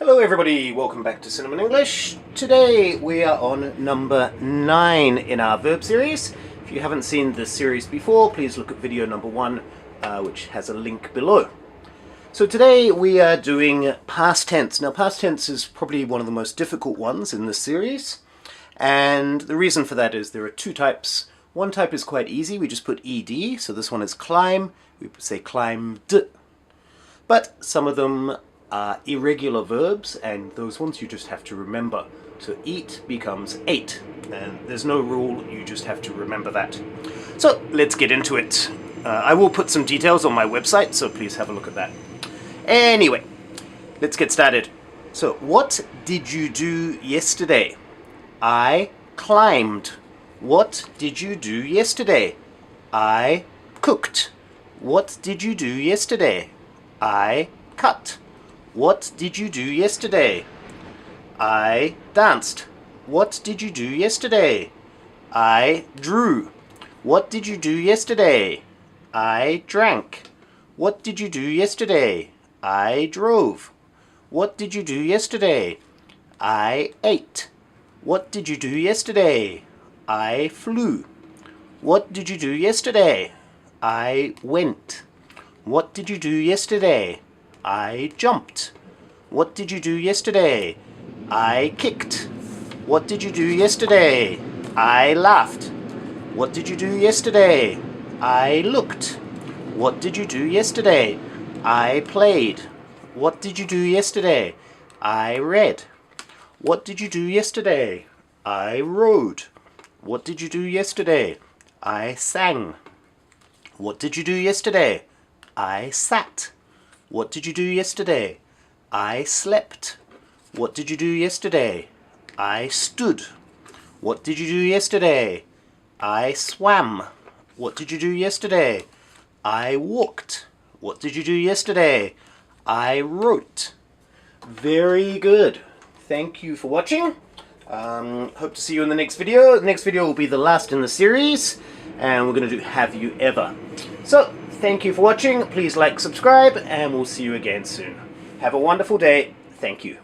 Hello everybody, welcome back to Cinnamon English. Today we are on number 9 in our verb series. If you haven't seen this series before, please look at video number 1, which has a link below. So today we are doing past tense. Now past tense is probably one of the most difficult ones in this series, and the reason for that is there are two types. One type is quite easy, we just put ed, so this one is climb, we say climbed. But some of them are irregular verbs, and those ones you just have to remember. So eat becomes ate, and there's no rule, you just have to remember that. So let's get into it. I will put some details on my website, so please have a look at that. Anyway, let's get started. So what did you do yesterday? I climbed. What did you do yesterday? I cooked. What did you do yesterday? I cut. What did you do yesterday? I danced. What did you do yesterday? I drew. What did you do yesterday? I drank. What did you do yesterday? I drove. What did you do yesterday? I ate. What did you do yesterday? I flew. What did you do yesterday? I went. What did you do yesterday? I jumped. What did you do yesterday? I kicked. What did you do yesterday? I laughed. What did you do yesterday? I looked. What did you do yesterday? I played. What did you do yesterday? I read. What did you do yesterday? I rode. What did you do yesterday? I sang. What did you do yesterday? I sat. What did you do yesterday? I slept. What did you do yesterday? I stood. What did you do yesterday? I swam. What did you do yesterday? I walked. What did you do yesterday? I wrote. Very good. Thank you for watching. Hope to see you in the next video. The next video will be the last in the series, and we're going to do Have You Ever. So, thank you for watching. Please like, subscribe, and we'll see you again soon. Have a wonderful day. Thank you.